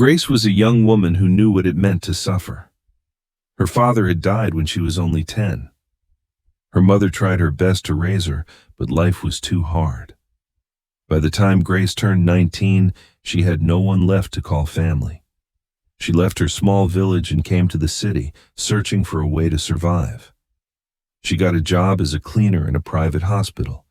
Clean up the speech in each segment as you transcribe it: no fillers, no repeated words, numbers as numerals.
Grace was a young woman who knew what it meant to suffer. Her father had died when she was only 10. Her mother tried her best to raise her, but life was too hard. By the time Grace turned 19, she had no one left to call family. She left her small village and came to the city, searching for a way to survive. She got a job as a cleaner in a private hospital.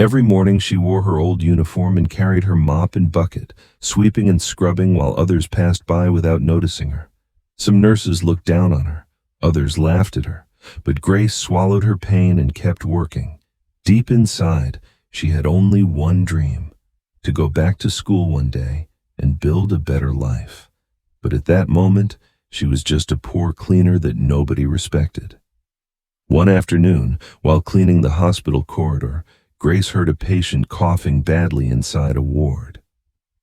Every morning she wore her old uniform and carried her mop and bucket, sweeping and scrubbing while others passed by without noticing her. Some nurses looked down on her, others laughed at her, but Grace swallowed her pain and kept working. Deep inside, she had only one dream: to go back to school one day and build a better life. But at that moment, she was just a poor cleaner that nobody respected. One afternoon, while cleaning the hospital corridor, Grace heard a patient coughing badly inside a ward.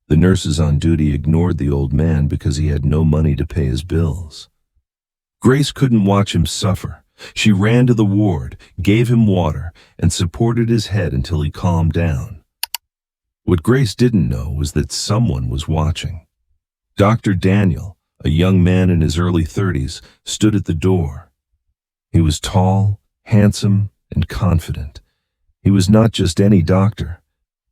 The nurses on duty ignored the old man because he had no money to pay his bills. Grace couldn't watch him suffer. She ran to the ward, gave him water, and supported his head until he calmed down. What Grace didn't know was that someone was watching. Dr. Daniel, a young man in his early 30s, stood at the door. He was tall, handsome, and confident. He was not just any doctor.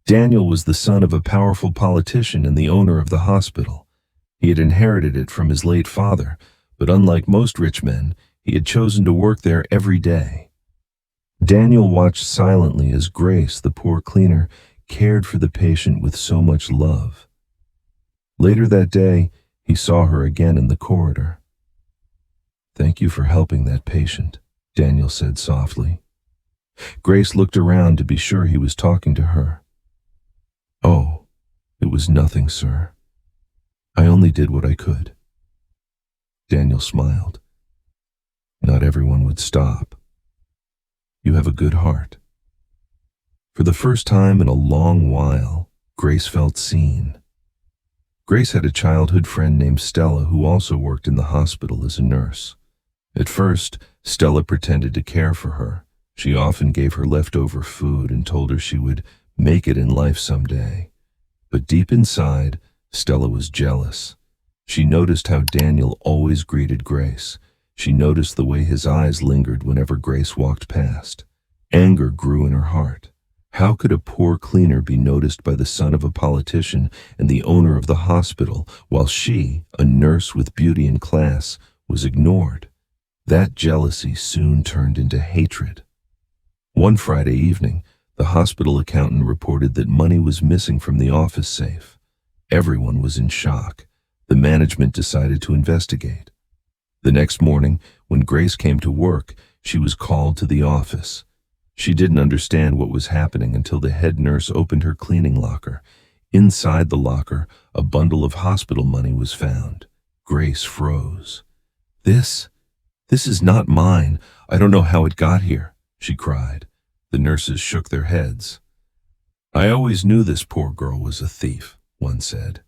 Daniel was the son of a powerful politician and the owner of the hospital. He had inherited it from his late father, but unlike most rich men, he had chosen to work there every day. Daniel watched silently as Grace, the poor cleaner, cared for the patient with so much love. Later that day, he saw her again in the corridor. "Thank you for helping that patient," Daniel said softly. Grace looked around to be sure he was talking to her. "Oh, it was nothing, sir. I only did what I could." Daniel smiled. "Not everyone would stop. You have a good heart." For the first time in a long while, Grace felt seen. Grace had a childhood friend named Stella who also worked in the hospital as a nurse. At first, Stella pretended to care for her. She often gave her leftover food and told her she would make it in life someday. But deep inside, Stella was jealous. She noticed how Daniel always greeted Grace. She noticed the way his eyes lingered whenever Grace walked past. Anger grew in her heart. How could a poor cleaner be noticed by the son of a politician and the owner of the hospital, while she, a nurse with beauty and class, was ignored? That jealousy soon turned into hatred. One Friday evening, the hospital accountant reported that money was missing from the office safe. Everyone was in shock. The management decided to investigate. The next morning, when Grace came to work, she was called to the office. She didn't understand what was happening until the head nurse opened her cleaning locker. Inside the locker, a bundle of hospital money was found. Grace froze. This is not mine. I don't know how it got here," she cried. The nurses shook their heads. "I always knew this poor girl was a thief," one said.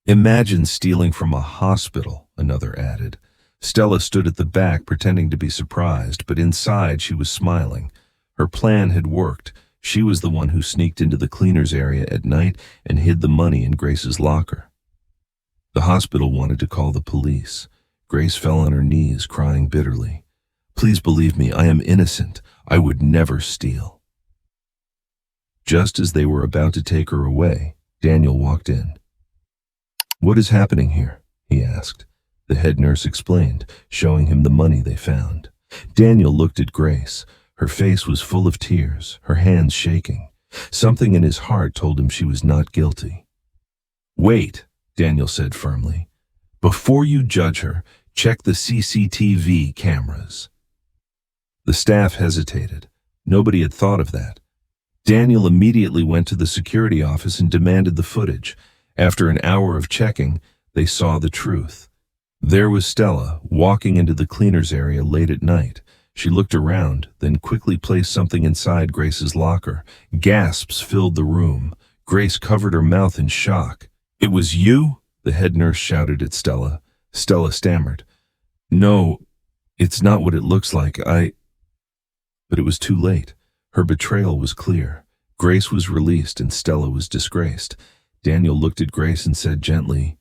"Imagine stealing from a hospital," another added. Stella stood at the back pretending to be surprised, but inside she was smiling. Her plan had worked. She was the one who sneaked into the cleaners area at night and hid the money in Grace's locker. The hospital wanted to call the police. Grace fell on her knees, crying bitterly. "Please believe me, I am innocent. I would never steal." Just as they were about to take her away, Daniel walked in. "What is happening here?" he asked. The head nurse explained, showing him the money they found. Daniel looked at Grace. Her face was full of tears, her hands shaking. Something in his heart told him she was not guilty. "Wait," Daniel said firmly. "Before you judge her, check the CCTV cameras." The staff hesitated. Nobody had thought of that. Daniel immediately went to the security office and demanded the footage. After an hour of checking, they saw the truth. There was Stella, walking into the cleaners area late at night. She looked around, then quickly placed something inside Grace's locker. Gasps filled the room. Grace covered her mouth in shock. "It was you?" the head nurse shouted at Stella. Stella stammered. "No, it's not what it looks like. But it was too late. Her betrayal was clear. Grace was released and Stella was disgraced. Daniel looked at Grace and said gently,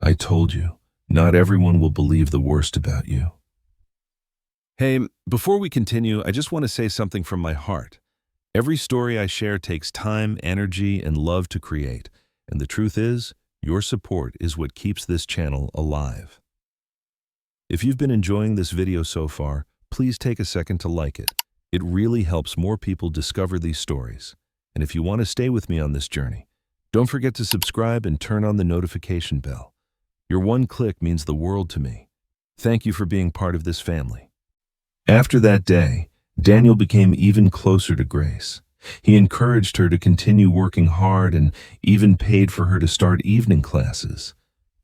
I told you, not everyone will believe the worst about you. Hey, before we continue, I just want to say something from my heart. Every story I share takes time, energy, and love to create. And the truth is, your support is what keeps this channel alive. If you've been enjoying this video so far, please take a second to like it. It really helps more people discover these stories. And if you want to stay with me on this journey, don't forget to subscribe and turn on the notification bell. Your one click means the world to me. Thank you for being part of this family. After that day, Daniel became even closer to Grace. He encouraged her to continue working hard and even paid for her to start evening classes.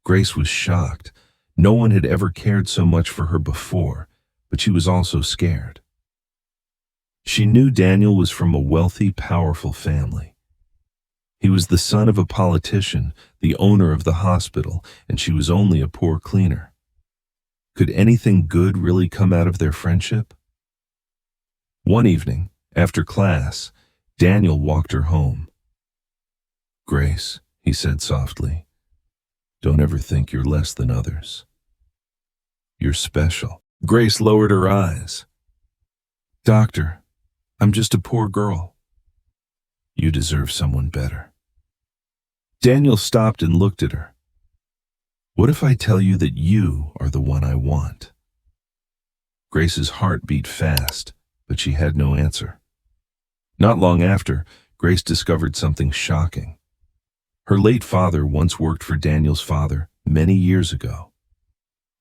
Grace was shocked. No one had ever cared so much for her before, but she was also scared. She knew Daniel was from a wealthy, powerful family. He was the son of a politician, the owner of the hospital, and she was only a poor cleaner. Could anything good really come out of their friendship? One evening, after class, Daniel walked her home. "Grace," he said softly, "don't ever think you're less than others. You're special." Grace lowered her eyes. "Doctor, I'm just a poor girl." "You deserve someone better." Daniel stopped and looked at her. "What if I tell you that you are the one I want?" Grace's heart beat fast, but she had no answer. Not long after, Grace discovered something shocking. Her late father once worked for Daniel's father many years ago.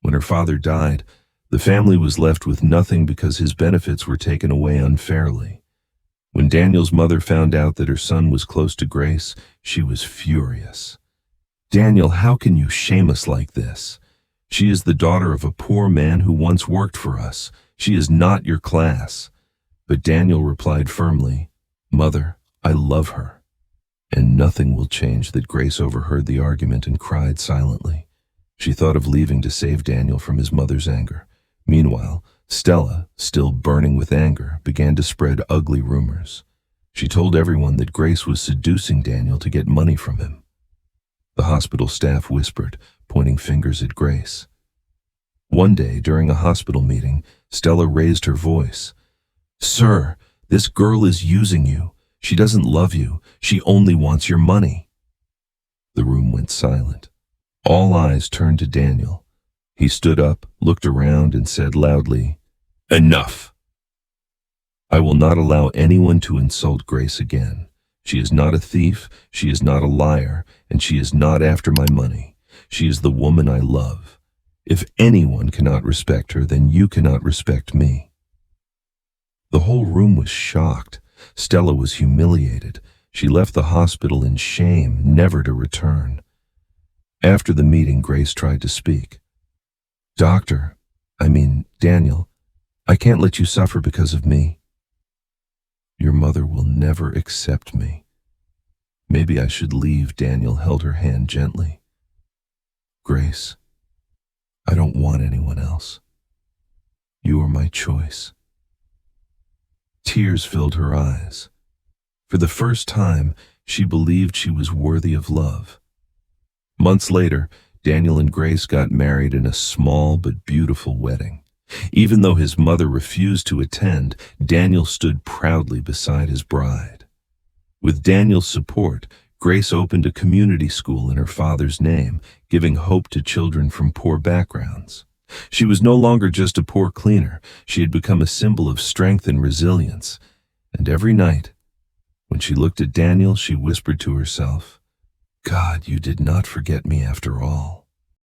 When her father died, the family was left with nothing because his benefits were taken away unfairly. When Daniel's mother found out that her son was close to Grace, she was furious. "Daniel, how can you shame us like this? She is the daughter of a poor man who once worked for us. She is not your class." But Daniel replied firmly, "Mother, I love her." And nothing will change that Grace overheard the argument and cried silently. She thought of leaving to save Daniel from his mother's anger. Meanwhile, Stella, still burning with anger, began to spread ugly rumors. She told everyone that Grace was seducing Daniel to get money from him. The hospital staff whispered, pointing fingers at Grace. One day, during a hospital meeting, Stella raised her voice. "Sir, this girl is using you. She doesn't love you. She only wants your money." The room went silent. All eyes turned to Daniel. He stood up, looked around, and said loudly, "Enough! I will not allow anyone to insult Grace again. She is not a thief, she is not a liar, and she is not after my money. She is the woman I love. If anyone cannot respect her, then you cannot respect me." The whole room was shocked. Stella was humiliated. She left the hospital in shame, never to return. After the meeting, Grace tried to speak. Daniel, I can't let you suffer because of me. Your mother will never accept me. Maybe I should leave." Daniel held her hand gently. "Grace, I don't want anyone else. You are my choice." Tears filled her eyes. For the first time, she believed she was worthy of love. Months later, Daniel and Grace got married in a small but beautiful wedding. Even though his mother refused to attend, Daniel stood proudly beside his bride. With Daniel's support, Grace opened a community school in her father's name, giving hope to children from poor backgrounds. She was no longer just a poor cleaner. She had become a symbol of strength and resilience. And every night, when she looked at Daniel, she whispered to herself, "God, you did not forget me after all."